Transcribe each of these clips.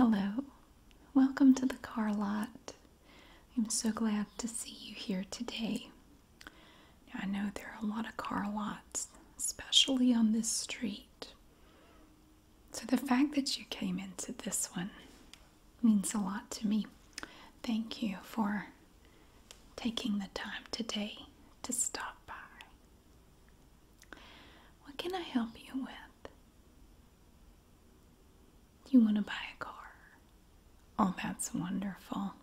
Hello, welcome to the car lot. I'm so glad to see you here today. Now, I know there are a lot of car lots, especially on this street. So the fact that you came into this one means a lot to me. Thank you for taking the time today to stop by. What can I help you with? You want to buy a car? Oh, that's wonderful.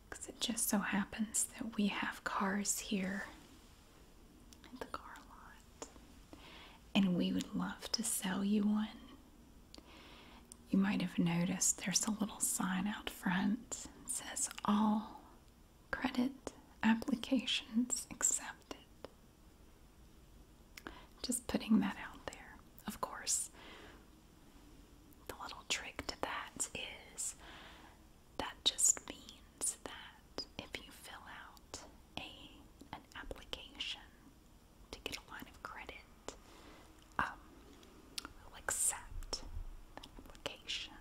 Because it just so happens that we have cars here at the car lot. And we would love to sell you one. You might have noticed there's a little sign out front. It says all credit applications accepted. Just putting that out there. Of course, the little trick to that is that just means that if you fill out an application to get a line of credit, we'll accept that application.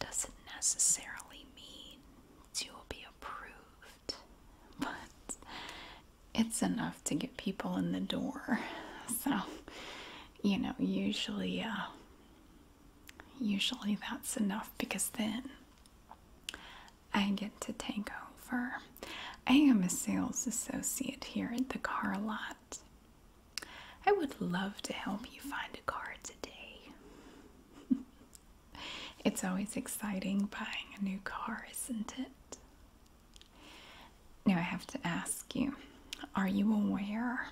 Doesn't necessarily mean you will be approved, but it's enough to get people in the door. So, usually that's enough, because then I get to take over. I am a sales associate here at the car lot. I would love to help you find a car today. It's always exciting buying a new car, isn't it? Now I have to ask you, are you aware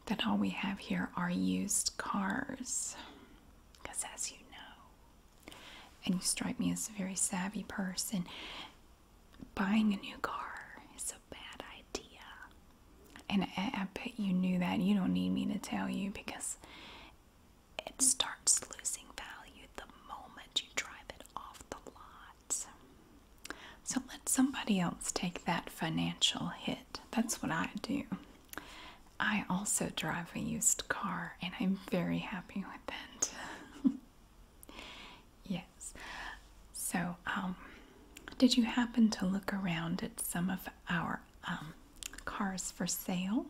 that all we have here are used cars? Because as you know, and you strike me as a very savvy person, buying a new car is a bad idea. And I bet you knew that. You don't need me to tell you, because it starts losing value the moment you drive it off the lot. So let somebody else take that financial hit. That's what I do. I also drive a used car, and I'm very happy with it. Yes. So, did you happen to look around at some of our cars for sale?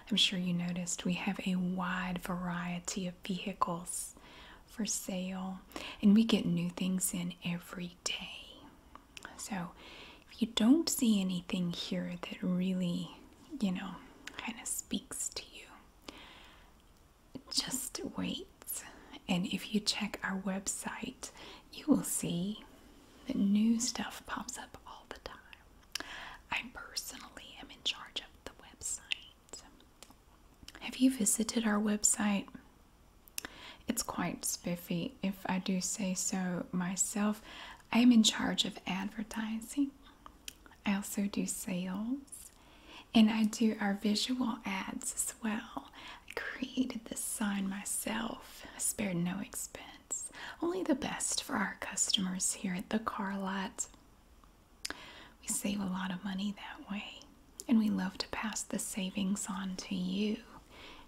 I'm sure you noticed we have a wide variety of vehicles for sale, and we get new things in every day. So, if you don't see anything here that really, kind of speaks to you, just wait. And if you check our website, you will see that new stuff pops up all the time. I personally am in charge of the website. Have you visited our website? It's quite spiffy, if I do say so myself. I am in charge of advertising. I also do sales. And I do our visual ads as well. I created this sign myself. I spared no expense. Only the best for our customers here at the car lot. We save a lot of money that way. And we love to pass the savings on to you,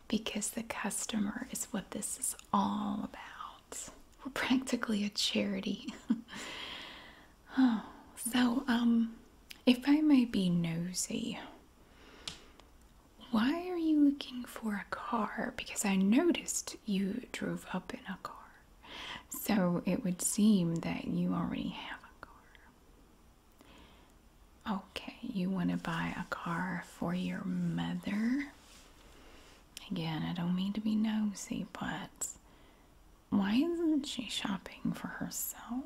because the customer is what this is all about. We're practically a charity. So, if I may be nosy, why are you looking for a car? Because I noticed you drove up in a car. So it would seem that you already have a car. Okay, you want to buy a car for your mother? Again, I don't mean to be nosy, but why isn't she shopping for herself?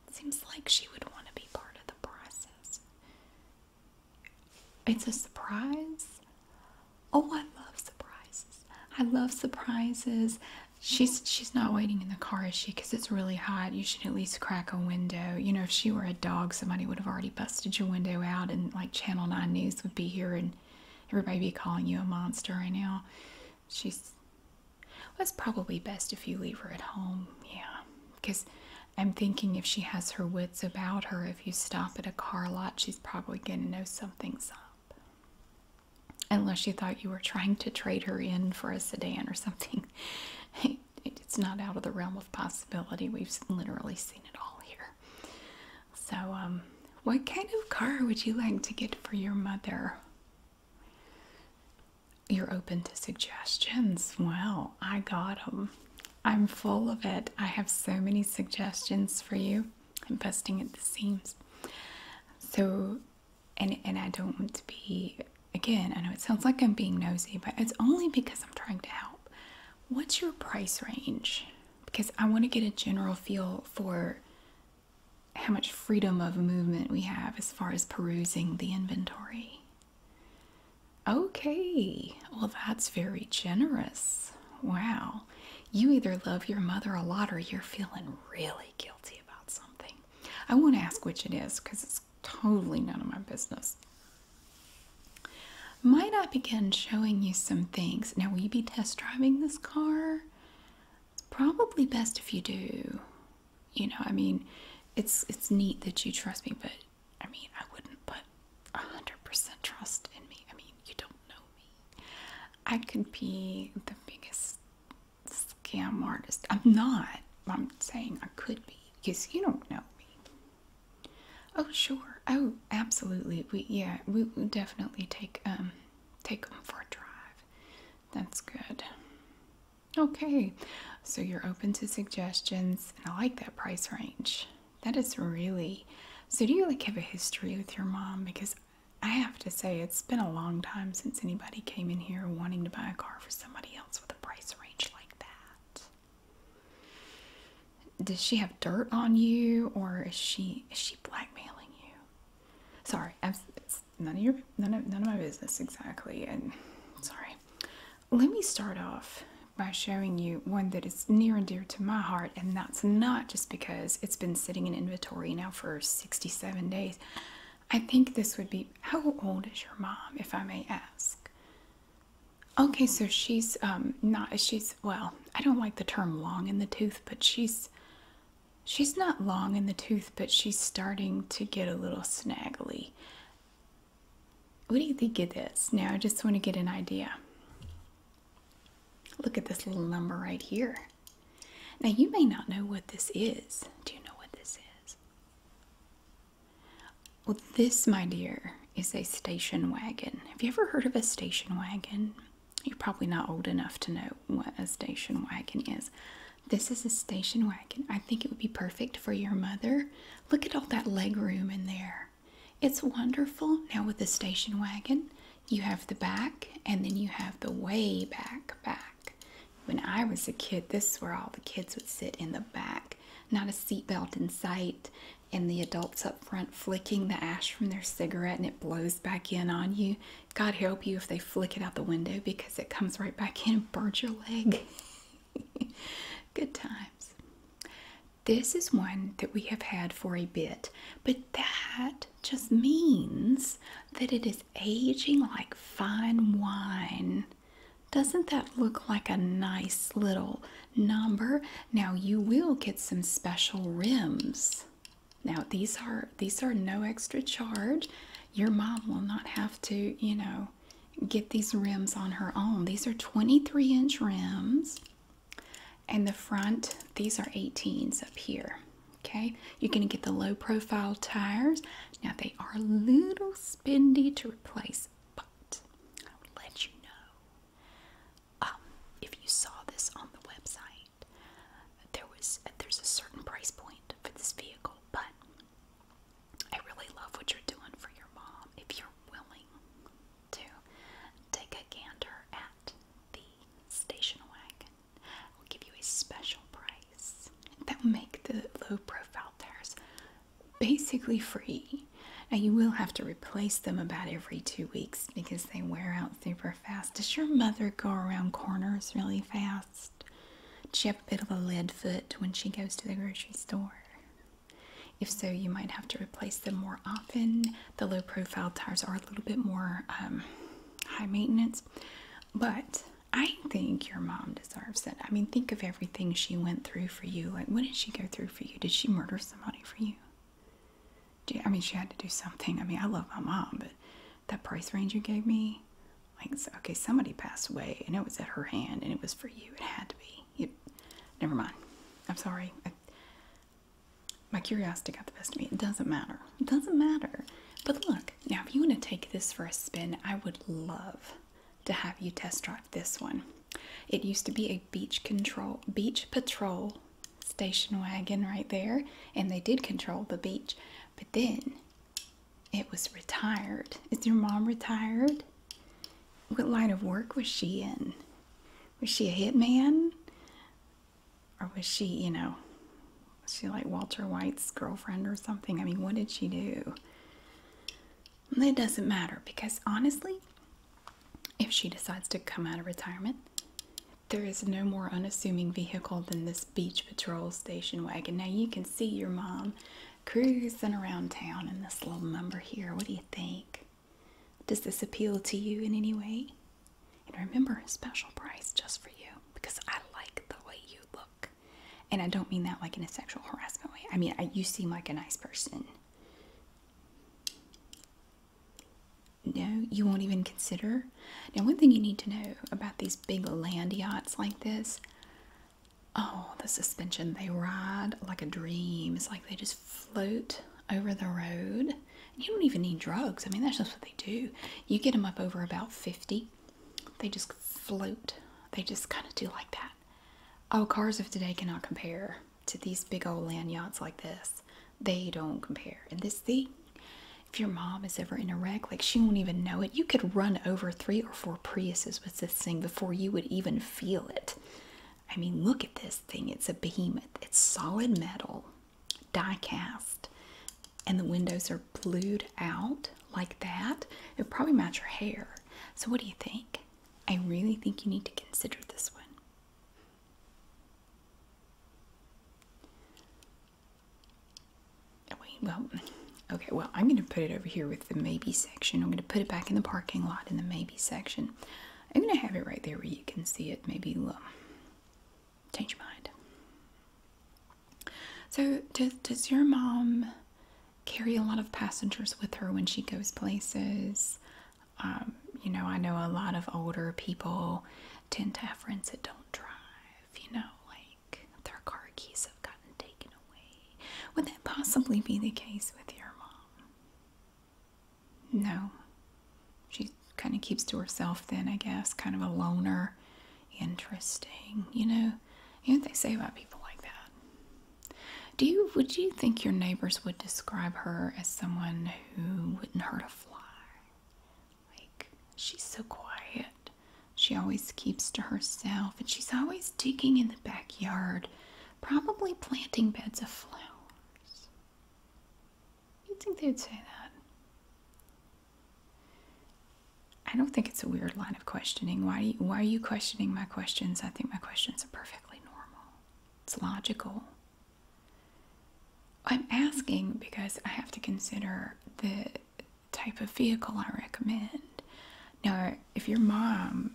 It seems like she would want to be part of the process. It's a surprise? Oh, I love surprises. I love surprises. She's not waiting in the car, is she? Because it's really hot. You should at least crack a window. If she were a dog, somebody would have already busted your window out, and like Channel 9 News would be here, and everybody be calling you a monster right now. Well, it's probably best if you leave her at home. Yeah, because I'm thinking if she has her wits about her, if you stop at a car lot, she's probably going to know something's up. Unless you thought you were trying to trade her in for a sedan or something. It's It's not out of the realm of possibility. We've literally seen it all here. So, what kind of car would you like to get for your mother? You're open to suggestions. Well, I got them. I'm full of it. I have so many suggestions for you. I'm busting at the seams. So, and I don't want to be, again, I know it sounds like I'm being nosy, but it's only because I'm trying to help. What's your price range? Because I want to get a general feel for how much freedom of movement we have as far as perusing the inventory. Okay, well, that's very generous. Wow. You either love your mother a lot or you're feeling really guilty about something. I won't ask which it is because it's totally none of my business. Might I begin showing you some things? Now, will you be test driving this car? It's probably best if you do. You know, I mean, it's neat that you trust me, but I mean, I wouldn't put 100% trust in me. I mean, you don't know me. I could be the biggest scam artist. I'm not. I'm saying I could be because you don't know me. Oh, sure. Oh, absolutely. We would definitely take them for a drive. That's good. Okay, so you're open to suggestions, and I like that price range. That is really. So, do you like have a history with your mom? Because I have to say, it's been a long time since anybody came in here wanting to buy a car for somebody else with a price range like that. Does she have dirt on you, or is she blackmailing you? Sorry, it's none of my business exactly. And sorry. Let me start off by showing you one that is near and dear to my heart, and that's not just because it's been sitting in inventory now for 67 days. I think this would be. How old is your mom, if I may ask? Okay, so she's well, I don't like the term long in the tooth, but she's not long in the tooth, but she's starting to get a little snaggly. What do you think of this? Now, I just want to get an idea. Look at this little number right here. Now, you may not know what this is. Do you know what this is? Well, this, my dear, is a station wagon. Have you ever heard of a station wagon? You're probably not old enough to know what a station wagon is. This is a station wagon. I think it would be perfect for your mother. Look at all that leg room in there. It's wonderful. Now with the station wagon, you have the back, and then you have the way back. When I was a kid, this is where all the kids would sit in the back. Not a seatbelt in sight, and the adults up front flicking the ash from their cigarette, and it blows back in on you. God help you if they flick it out the window, because it comes right back in and burns your leg. Good times. This is one that we have had for a bit, but that just means that it is aging like fine wine. Doesn't that look like a nice little number? Now you will get some special rims. Now these are no extra charge. Your mom will not have to, get these rims on her own. These are 23-inch rims. And the front, these are 18s up here. Okay, you're going to get the low profile tires. Now they are a little spendy to replace, but I'll let you know. If you saw this on the website, there's a certain price point for this vehicle, but I really love what you're doing for your mom. If you're willing to take a gander at the station wagon, I'll give you a special price that will make the low profile tires basically free. Now you will have to replace them about every 2 weeks because they wear out super fast. Does your mother go around corners really fast? Does she have a bit of a lead foot when she goes to the grocery store? If so, you might have to replace them more often. The low profile tires are a little bit more high maintenance, but I think your mom deserves it. I mean, think of everything she went through for you. Like, what did she go through for you? Did she murder somebody for you? I mean, she had to do something. I mean, I love my mom, but that price range you gave me, like, okay, somebody passed away, and it was at her hand, and it was for you. It had to be. Never I'm sorry. My curiosity got the best of me. It doesn't matter. It doesn't matter. But look, now if you want to take this for a spin, I would love to have you test drive this one. It used to be a beach patrol station wagon right there, and they did control the beach. But then it was retired. Is your mom retired? What line of work was she in? Was she a hitman? Or was she, was she like Walter White's girlfriend or something? I mean, what did she do? It doesn't matter, because honestly, if she decides to come out of retirement, there is no more unassuming vehicle than this beach patrol station wagon. Now you can see your mom cruising around town in this little number here. What do you think? Does this appeal to you in any way? And remember, a special price just for you, because I like the way you look. And I don't mean that like in a sexual harassment way. I mean, you seem like a nice person. No, you won't even consider? Now, one thing you need to know about these big land yachts like this, oh, the suspension, they ride like a dream. It's like they just float over the road. You don't even need drugs. I mean, that's just what they do. You get them up over about 50, they just float. They just kind of do like that. Oh, cars of today cannot compare to these big old land yachts like this. They don't compare. And this thing, if your mom is ever in a wreck, like she won't even know it. You could run over 3 or 4 Priuses with this thing before you would even feel it. I mean, look at this thing. It's a behemoth. It's solid metal, die cast, and the windows are blued out like that. It would probably match your hair. So what do you think? I really think you need to consider this one. Okay, well, I'm going to put it over here with the maybe section. I'm going to put it back in the parking lot in the maybe section. I'm going to have it right there where you can see it. Maybe change your mind. So, does your mom carry a lot of passengers with her when she goes places? I know a lot of older people tend to have friends that don't drive, like their car keys have gotten taken away. Would that possibly be the case with your mom? No. She kind of keeps to herself then, I guess. Kind of a loner. Interesting. You know what they say about people like that. Would you think your neighbors would describe her as someone who wouldn't hurt a fly? Like, she's so quiet. She always keeps to herself, and she's always digging in the backyard, probably planting beds of flowers. You'd think they'd say that. I don't think it's a weird line of questioning. Why are you questioning my questions? I think my questions are perfectly normal. It's logical. I'm asking because I have to consider the type of vehicle I recommend. Now, if your mom,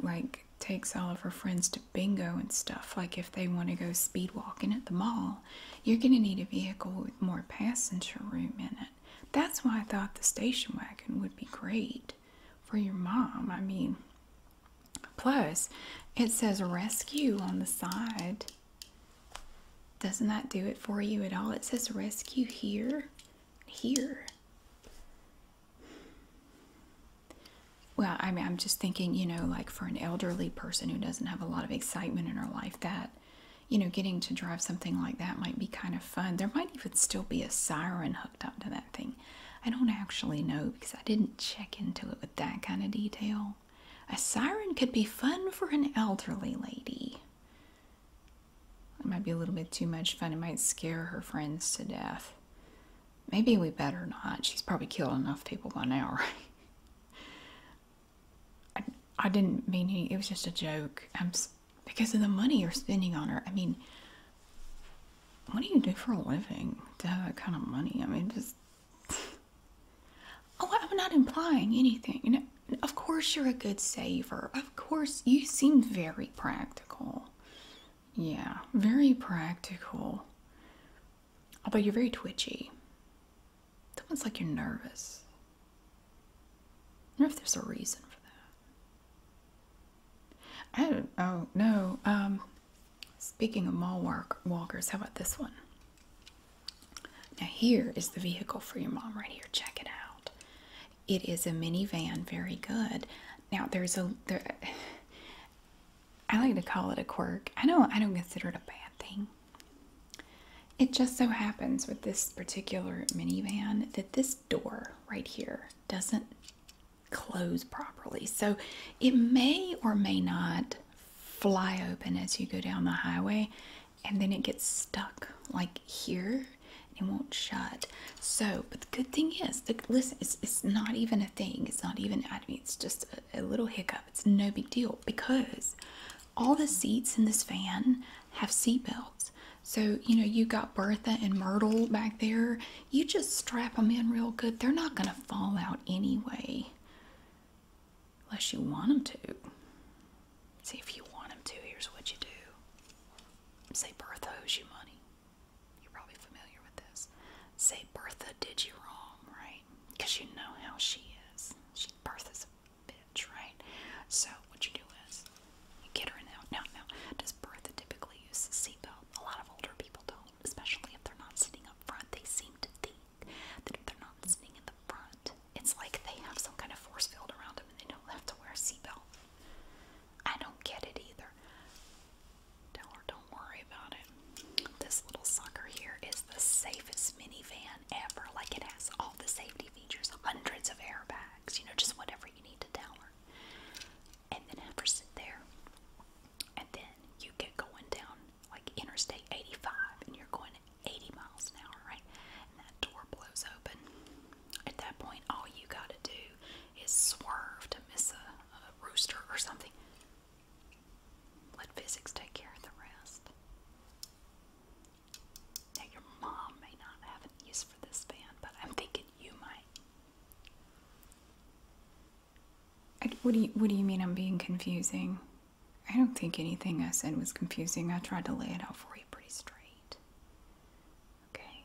like takes all of her friends to bingo and stuff, like if they want to go speed walking at the mall, you're going to need a vehicle with more passenger room in it. That's why I thought the station wagon would be great for your mom. I mean, plus it says rescue on the side. Doesn't that do it for you at all? It says rescue here. Well, I mean, I'm just thinking, like for an elderly person who doesn't have a lot of excitement in her life, that, getting to drive something like that might be kind of fun. There might even still be a siren hooked up to that thing. I don't actually know because I didn't check into it with that kind of detail. A siren could be fun for an elderly lady. It might be a little bit too much fun. It might scare her friends to death. Maybe we better not. She's probably killed enough people by now, right? I didn't mean any. It was just a joke. Because of the money you're spending on her. I mean, what do you do for a living to have that kind of money? I mean, just... Oh, I'm not implying anything. Of course you're a good saver. Of course, you seem very practical. Yeah, very practical. Although you're very twitchy. It's almost like you're nervous. I wonder if there's a reason for that. Oh, no. speaking of walkers, how about this one? Now here is the vehicle for your mom right here. Check it out. It is a minivan, very good. Now I like to call it a quirk. I don't consider it a bad thing. It just so happens with this particular minivan that this door right here doesn't close properly. So it may or may not fly open as you go down the highway, and then it gets stuck like here. It won't shut. So, but the good thing is, listen, it's not even a thing. It's not even, I mean, it's just a little hiccup. It's no big deal because all the seats in this van have seat belts. So, you know, you got Bertha and Myrtle back there. You just strap them in real good. They're not going to fall out anyway. Unless you want them to. See, if you want them to, here's what you do. Say Bertha owes you money. You're probably familiar with this. Say Bertha did you wrong, right? Because you know how she is. Bertha's a bitch, right? So what you do is you get her in out. Now, does Bertha typically use a seatbelt? A lot of older people don't, especially if they're not sitting up front. They seem to think that if they're not sitting in the front, it's like they have some kind of force field around them and they don't have to wear a seatbelt. I don't get it either. Tell her don't worry about it. This little sucker here is the safest minivan ever. Like, it has all the safety features, hundreds of airbags, you know, just whatever you need to tell her. And then have her sit there. And then you get going down like Interstate 85 and you're going 80 miles an hour, right? And that door blows open. At that point, all you gotta do is swerve to miss a rooster or something. Let physics take care of the rest. Now, your mom may not have an use for this van, but I'm thinking you might. What do you mean I'm being confusing? I don't think anything I said was confusing. I tried to lay it out for you pretty straight. Okay.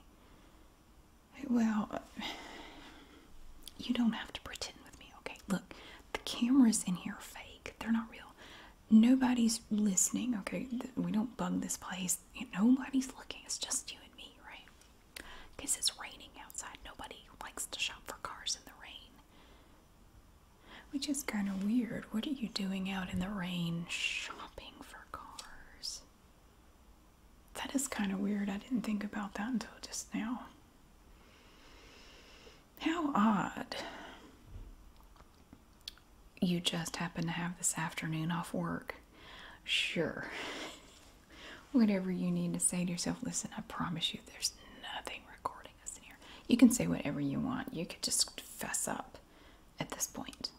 Well, you don't have to pretend with me, okay? Look, the cameras in here are fake. They're not real. Nobody's listening, okay? We don't bug this place. Nobody's looking. It's just you and me, right? Because it's raining outside. Nobody likes to shop for cars in the rain. Which is kind of weird. What are you doing out in the rain shopping for cars? That is kind of weird. I didn't think about that until just now. How odd. You just happen to have this afternoon off work. Sure. Whatever you need to say to yourself. Listen, I promise you there's nothing recording us in here. You can say whatever you want. You could just fess up at this point.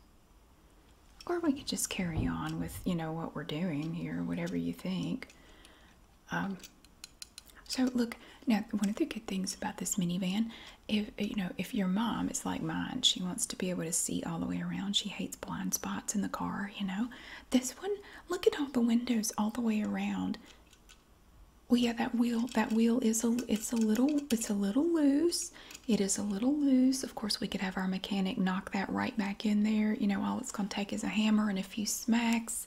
Or we could just carry on with, you know, what we're doing here, whatever you think. So look, now one of the good things about this minivan, if your mom is like mine, she wants to be able to see all the way around. She hates blind spots in the car, you know. This one, look at all the windows all the way around. Well, yeah, that wheel is a little loose. It is a little loose. Of course, we could have our mechanic knock that right back in there. You know, all it's going to take is a hammer and a few smacks.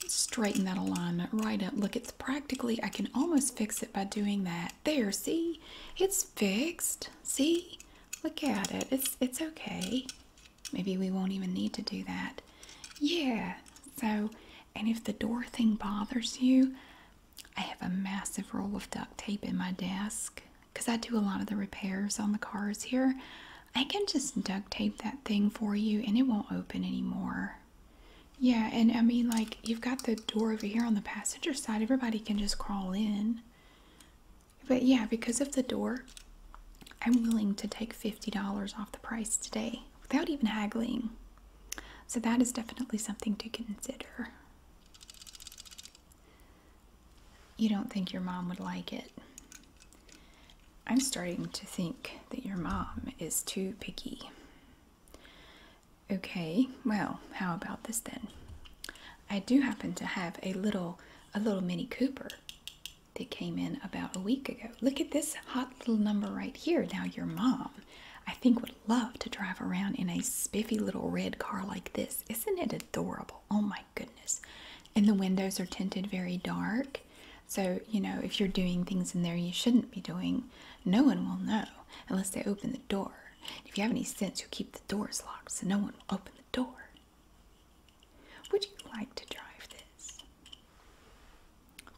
Straighten that alignment right up. Look, it's practically, I can almost fix it by doing that. There, see? It's fixed. See? Look at it. It's okay. Maybe we won't even need to do that. Yeah. So, and if the door thing bothers you, I have a massive roll of duct tape in my desk because I do a lot of the repairs on the cars here. I can just duct tape that thing for you and it won't open anymore. Yeah, and I mean, like, you've got the door over here on the passenger side. Everybody can just crawl in. But yeah, because of the door, I'm willing to take $50 off the price today without even haggling. So that is definitely something to consider. You don't think your mom would like it? I'm starting to think that your mom is too picky. Okay, well, how about this then? I do happen to have a little Mini Cooper that came in about a week ago. Look at this hot little number right here. Now, your mom, I think, would love to drive around in a spiffy little red car like this. Isn't it adorable? Oh my goodness. And the windows are tinted very dark. So, you know, if you're doing things in there you shouldn't be doing, no one will know unless they open the door. If you have any sense, you'll keep the doors locked so no one will open the door. Would you like to drive this?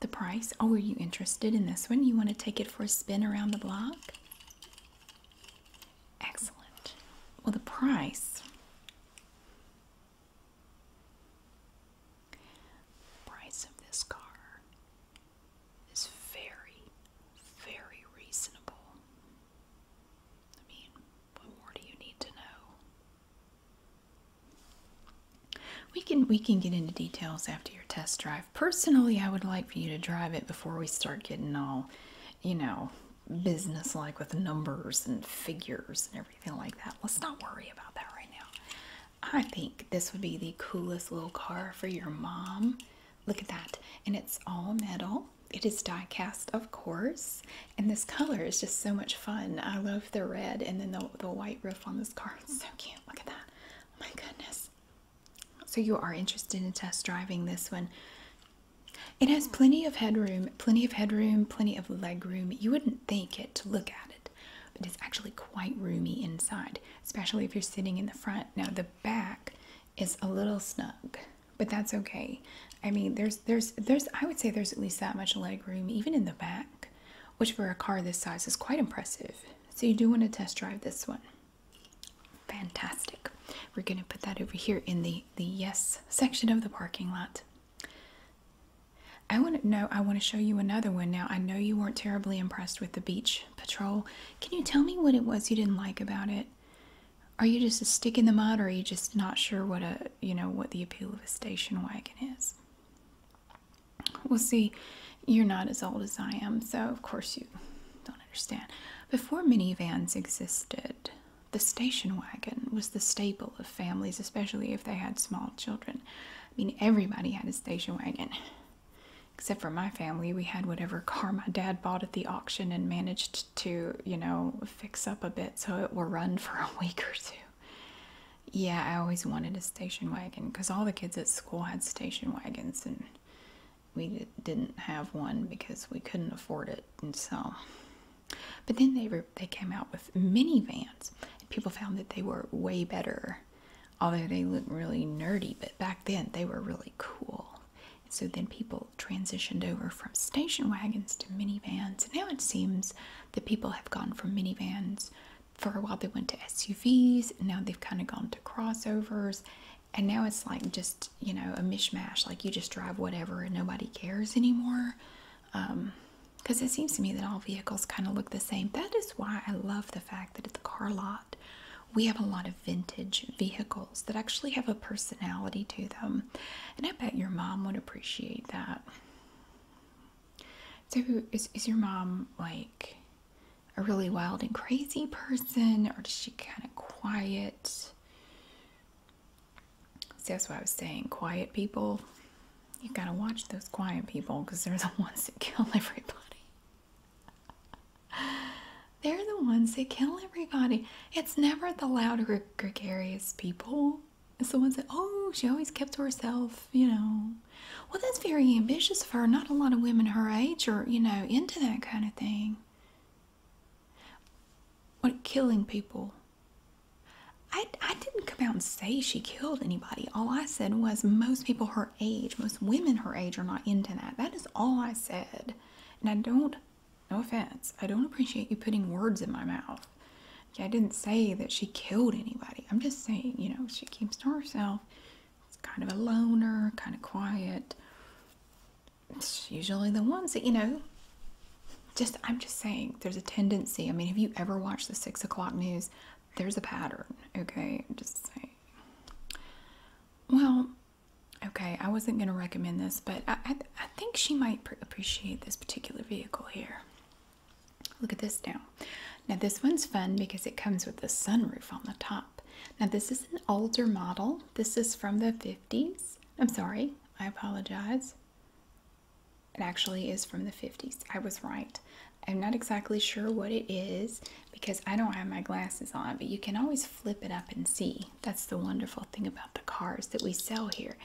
The price? Oh, are you interested in this one? You want to take it for a spin around the block? Excellent. Well, the price of this car is very, very reasonable. I mean, what more do you need to know? We can get into details after your test drive. Personally, I would like for you to drive it before we start getting all, you know, business-like with numbers and figures and everything like that. Let's not worry about that right now. I think this would be the coolest little car for your mom. Look at that. And it's all metal. It is die cast, of course. And this color is just so much fun. I love the red and then the white roof on this car. It's so cute. Look at that. Oh my goodness. So you are interested in test driving this one. It has plenty of headroom, plenty of leg room. You wouldn't think it to look at it, but it's actually quite roomy inside, especially if you're sitting in the front. Now the back is a little snug, but that's okay. I mean, there's I would say there's at least that much leg room even in the back, which for a car this size is quite impressive. So you do want to test drive this one. Fantastic. We're going to put that over here in the yes section of the parking lot. I want to show you another one now. I know you weren't terribly impressed with the Beach Patrol. Can you tell me what it was you didn't like about it? Are you just a stick in the mud, or are you just not sure what the appeal of a station wagon is? Well, see, you're not as old as I am, so of course you don't understand. Before minivans existed, the station wagon was the staple of families, especially if they had small children. I mean, everybody had a station wagon. Except for my family, we had whatever car my dad bought at the auction and managed to, fix up a bit so it will run for a week or two. Yeah, I always wanted a station wagon because all the kids at school had station wagons and we didn't have one because we couldn't afford it. And so, but then they came out with minivans and people found that they were way better, although they looked really nerdy. But back then they were really cool. So then people transitioned over from station wagons to minivans. And now it seems that people have gone from minivans. For a while they went to SUVs, and now they've kind of gone to crossovers. And now it's like just, a mishmash. Like you just drive whatever and nobody cares anymore. Because it seems to me that all vehicles kind of look the same. That is why I love the fact that at the car lot, we have a lot of vintage vehicles that actually have a personality to them. And I bet your mom would appreciate that. So is your mom like a really wild and crazy person, or is she kind of quiet? See, that's what I was saying. Quiet people. You gotta watch those quiet people because they're the ones that kill everybody. They're the ones that kill everybody. It's never the loud, gregarious people. It's the ones that, oh, she always kept to herself, Well, that's very ambitious of her. Not a lot of women her age are, into that kind of thing. What, killing people? I didn't come out and say she killed anybody. All I said was most people her age, most women her age are not into that. That is all I said. And I don't, no offense, I don't appreciate you putting words in my mouth. I didn't say that she killed anybody. I'm just saying, she keeps to herself. It's kind of a loner, kind of quiet. It's usually the ones that, I'm just saying there's a tendency. I mean, have you ever watched the 6 o'clock news? There's a pattern, okay? I'm just saying. Well, okay, I wasn't going to recommend this, but I think she might appreciate this particular vehicle here. Look at this now. Now this one's fun because it comes with the sunroof on the top. Now this is an older model. This is from the 50s. I'm sorry, I apologize. It actually is from the 50s. I was right. I'm not exactly sure what it is because I don't have my glasses on, but you can always flip it up and see. That's the wonderful thing about the cars that we sell here.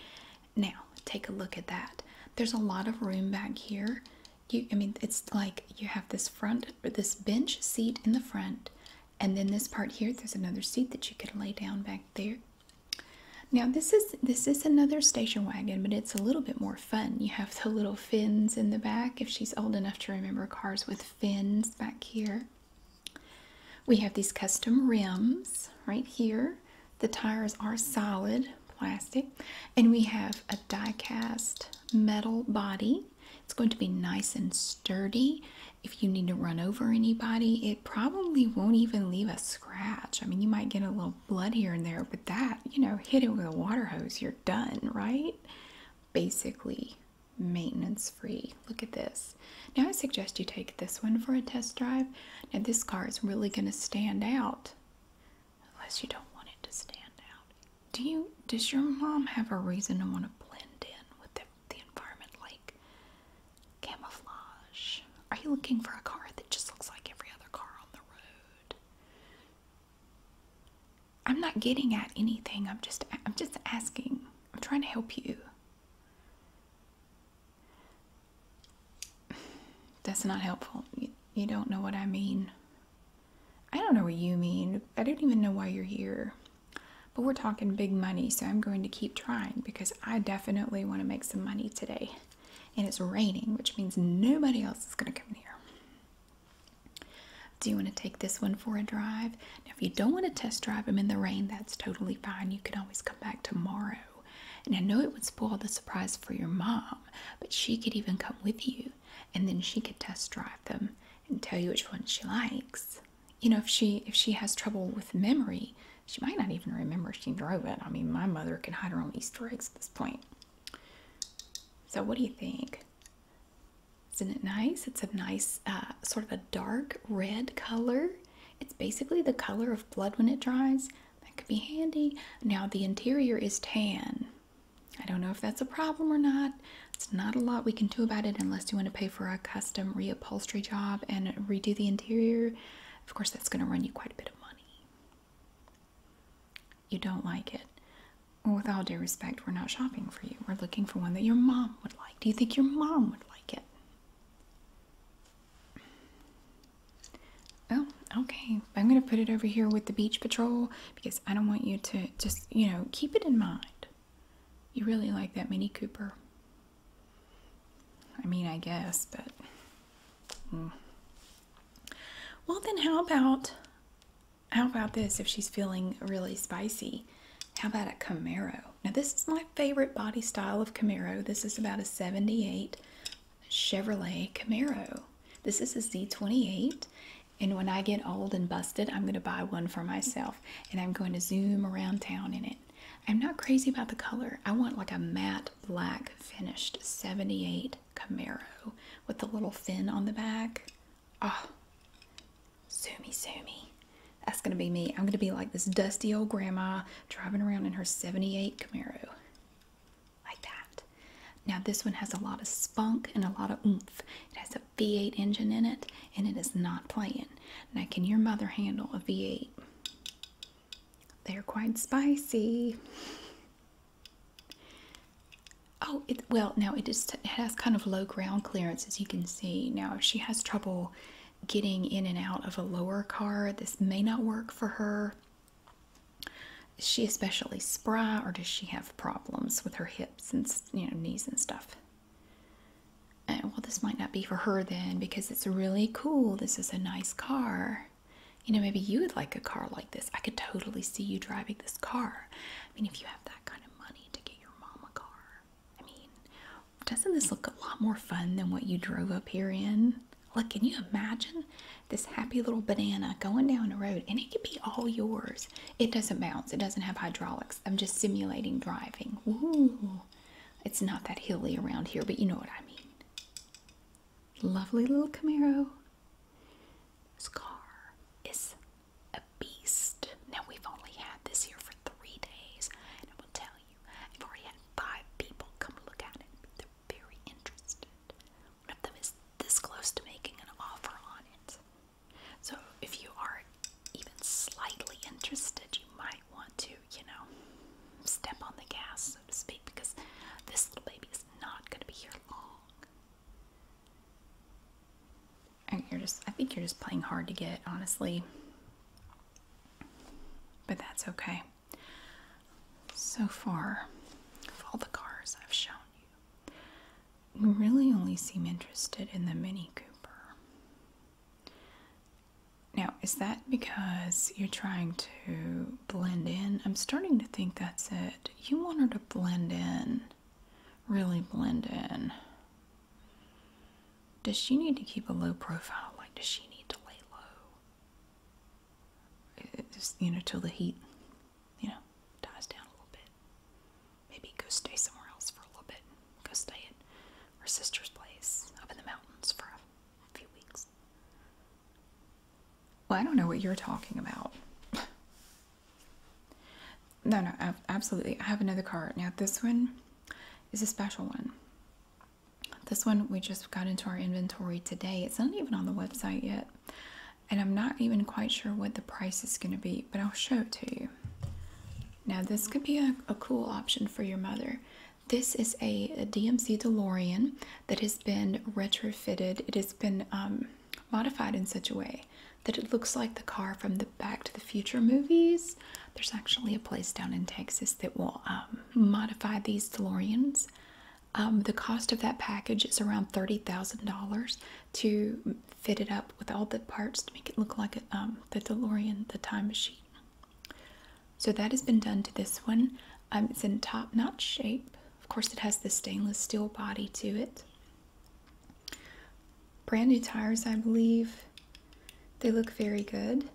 Now, take a look at that. There's a lot of room back here. I mean, it's like you have this this bench seat in the front, and then this part here, there's another seat that you could lay down back there. Now this is another station wagon, but it's a little bit more fun. You have the little fins in the back, if she's old enough to remember cars with fins back here. We have these custom rims right here. The tires are solid plastic, and we have a die-cast metal body. It's going to be nice and sturdy. If you need to run over anybody, it probably won't even leave a scratch. I mean, you might get a little blood here and there, but that, you know, hit it with a water hose, you're done, right? Basically maintenance free. Look at this. Now I suggest you take this one for a test drive. Now this car is really going to stand out, unless you don't want it to stand out. Does your mom have a reason to want to blend in with the environment, like camouflage? Are you looking for a car that just looks like every other car on the road? I'm not getting at anything. I'm just asking. I'm trying to help you. That's not helpful. You don't know what I mean. I don't know what you mean. I don't even know why you're here. But we're talking big money, so I'm going to keep trying because I definitely want to make some money today. And it's raining, which means nobody else is going to come here. Do you want to take this one for a drive? Now, if you don't want to test drive them in the rain, that's totally fine. You can always come back tomorrow. And I know it would spoil the surprise for your mom, but she could even come with you, and then she could test drive them and tell you which one she likes. You know, if she has trouble with memory, she might not even remember she drove it. I mean, my mother can hide her own Easter eggs at this point. So what do you think? Isn't it nice? It's a nice sort of a dark red color. It's basically the color of blood when it dries. That could be handy. Now the interior is tan. I don't know if that's a problem or not. It's not a lot we can do about it unless you want to pay for a custom reupholstery job and redo the interior. Of course, that's going to run you quite a bit of money. You don't like it. Well, with all due respect, we're not shopping for you. We're looking for one that your mom would like. Do you think your mom would like it? Oh, okay. I'm going to put it over here with the Beach Patrol because I don't want you to just, you know, keep it in mind. You really like that Mini Cooper. I mean, I guess, but... Well, then how about this if she's feeling really spicy? How about a Camaro? Now, this is my favorite body style of Camaro. This is about a 78 Chevrolet Camaro. This is a Z28, and when I get old and busted, I'm going to buy one for myself, and I'm going to zoom around town in it. I'm not crazy about the color. I want like a matte black finished 78 Camaro with the little fin on the back. Oh, sue me. That's going to be me. I'm going to be like this dusty old grandma driving around in her 78 Camaro. Like that. Now this one has a lot of spunk and a lot of oomph. It has a V8 engine in it, and it is not playing. Now, can your mother handle a V8? They're quite spicy. Oh, now it has kind of low ground clearance, as you can see. Now, if she has trouble getting in and out of a lower car, this may not work for her. Is she especially spry, or does she have problems with her hips and, you know, knees and stuff? Well, this might not be for her then, because it's really cool. This is a nice car. You know, maybe you would like a car like this. I could totally see you driving this car. I mean, if you have that kind of money to get your mom a car. I mean, doesn't this look a lot more fun than what you drove up here in? Look, can you imagine this happy little banana going down the road, and it could be all yours. It doesn't bounce. It doesn't have hydraulics. I'm just simulating driving. Woo! It's not that hilly around here, but you know what I mean. Lovely little Camaro. This car is a beast. Now, we've only had this here for 3 days, and I will tell you, I've already had 5 people come look at it. They're very interested. One of them is this close to making an offer on it. So, if you are even slightly interested, you might want to, you know, step on the gas, so to speak, because this little baby is not going to be here long. I think you're just playing hard to get, honestly. But that's okay. So far, of all the cars I've shown you, you really only seem interested in the Mini Cooper. Now, is that because you're trying to blend in? I'm starting to think that's it. You want her to blend in, really blend in. Does she need to keep a low profile? Like, does she need to lay low? Just, till the heat, dies down a little bit. Maybe go stay somewhere else for a little bit. Go stay at her sister's place up in the mountains for a few weeks. Well, I don't know what you're talking about. No, absolutely. I have another car. Now, this one is a special one. This one we just got into our inventory today. It's not even on the website yet. And I'm not even quite sure what the price is going to be, but I'll show it to you. Now, this could be a cool option for your mother. This is a DMC DeLorean that has been retrofitted. It has been modified in such a way that it looks like the car from the Back to the Future movies. There's actually a place down in Texas that will modify these DeLoreans. The cost of that package is around $30,000 to fit it up with all the parts to make it look like the DeLorean, the time machine. So that has been done to this one. It's in top-notch shape. Of course, it has the stainless steel body to it. Brand new tires, I believe. They look very good.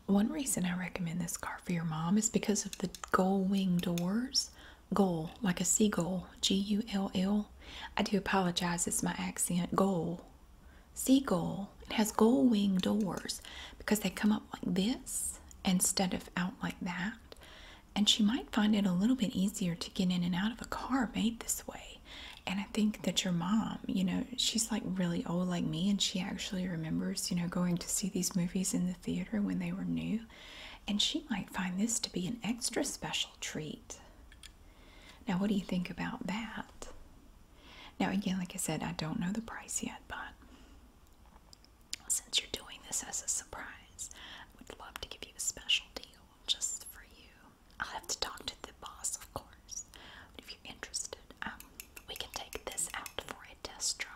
One reason I recommend this car for your mom is because of the gull wing doors. Gull, like a seagull, G-U-L-L. I do apologize, it's my accent. Gull. Seagull. It has gull wing doors because they come up like this instead of out like that. And she might find it a little bit easier to get in and out of a car made this way. And I think that your mom, she's like really old like me, and she actually remembers, going to see these movies in the theater when they were new. And she might find this to be an extra special treat. Now, what do you think about that? Now, again, like I said, I don't know the price yet, but since you're doing this as a surprise, I would love to give you a special deal just for you. I'll have to talk to the boss, of course. But if you're interested, we can take this out for a test drive.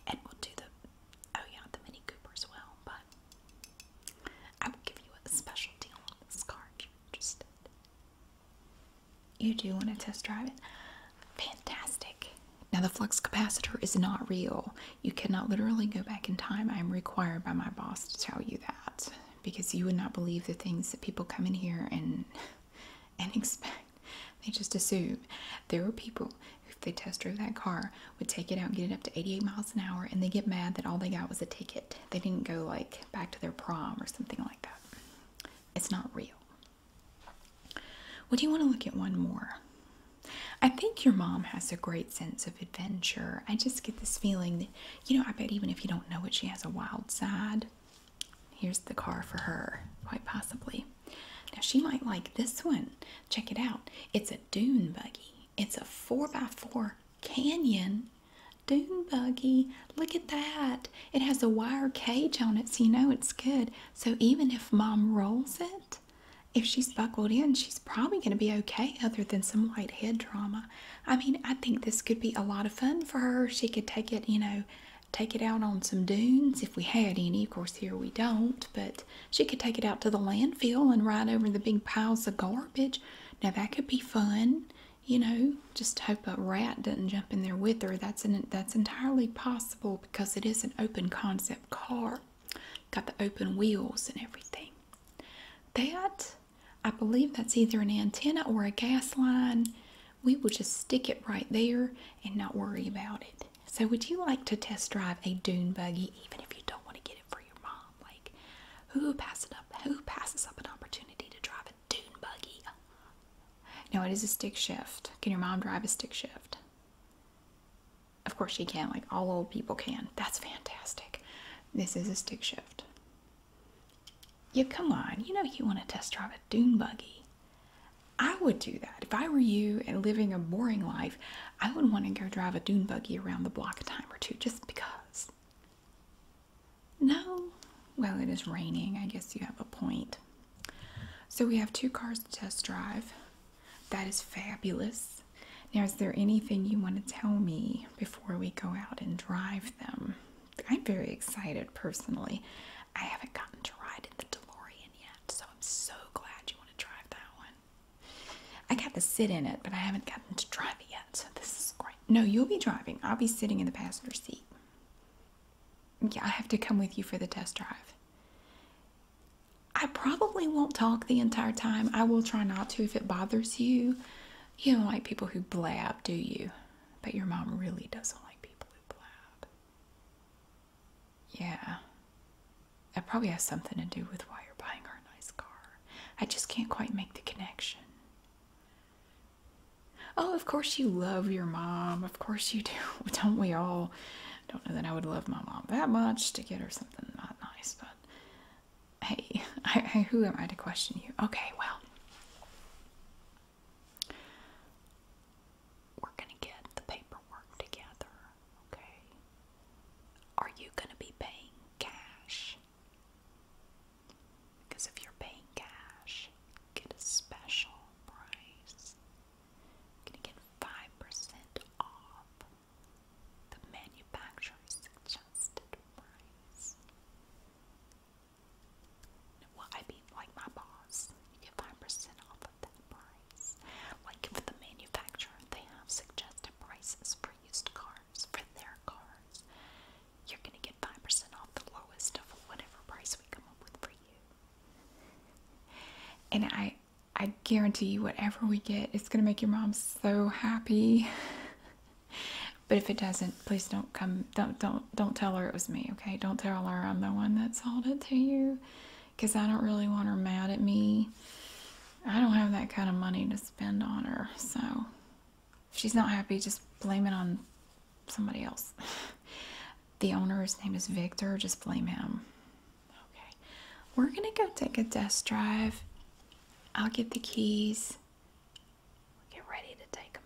And we'll do the Mini Cooper as well. But I will give you a special deal on this car if you're interested. You do want to test drive it? Fantastic. Now, the flux capacitor is not real. You cannot literally go back in time. I am required by my boss to tell you that, because you would not believe the things that people come in here and expect. They just assume. There are people, if they test drove that car, would take it out and get it up to 88 miles an hour, and they get mad that all they got was a ticket. They didn't go like back to their prom or something like that. It's not real. Would you want to look at one more? I think your mom has a great sense of adventure. I just get this feeling that, I bet even if you don't know it, she has a wild side. Here's the car for her, quite possibly. Now, she might like this one. Check it out. It's a dune buggy. It's a 4x4 Canyon dune buggy. Look at that. It has a wire cage on it, so you know it's good. So even if mom rolls it, if she's buckled in, she's probably going to be okay, other than some light head trauma. I mean, I think this could be a lot of fun for her. She could take it, take it out on some dunes if we had any. Of course, here we don't, but she could take it out to the landfill and ride over the big piles of garbage. Now, that could be fun. Just hope a rat doesn't jump in there with her. That's entirely possible because it is an open concept car. Got the open wheels and everything. I believe that's either an antenna or a gas line. We will just stick it right there and not worry about it. So would you like to test drive a dune buggy, even if you don't want to get it for your mom? Like, who passes up an opportunity to drive a dune buggy? Now, it is a stick shift. Can your mom drive a stick shift? Of course she can, like all old people can. That's fantastic. This is a stick shift. Yeah, come on. You want to test drive a dune buggy. I would do that. If I were you and living a boring life, I would want to go drive a dune buggy around the block a time or two just because. Well, it is raining. I guess you have a point. So we have 2 cars to test drive. That is fabulous. Now, is there anything you want to tell me before we go out and drive them? I'm very excited personally. I haven't gotten to ride in the DeLorean yet, so I'm so glad you want to drive that one. I got to sit in it, but I haven't gotten to drive it yet, so this is great. No, you'll be driving. I'll be sitting in the passenger seat. Yeah, I have to come with you for the test drive. I probably won't talk the entire time. I will try not to if it bothers you. You don't like people who blab, do you? But your mom really doesn't like people who blab. Yeah. That probably has something to do with why you're buying her a nice car. I just can't quite make the connection. Oh, of course you love your mom. Of course you do. Don't we all? Don't know that I would love my mom that much to get her something not nice, but hey, who am I to question you? Okay, well, we're going to get the paperwork together, okay? Are you going to be paying cash? Because if you're paying cash, get a special price. You're going to get 5% off the manufacturer's suggested price. Well, I mean, like my boss, you get 5% off of that price. Like for the manufacturer, they have suggested prices for used cars, for their cars. You're going to get 5% off the lowest of whatever price we come up with for you. And I guarantee you, whatever we get, it's going to make your mom so happy. But if it doesn't, please don't come. Don't tell her it was me, okay? Don't tell her I'm the one that sold it to you, because I don't really want her mad at me. I don't have that kind of money to spend on her, so if she's not happy, just blame it on somebody else. The owner, his name is Victor. Just blame him. Okay, we're gonna go take a test drive. I'll get the keys. Get ready to take them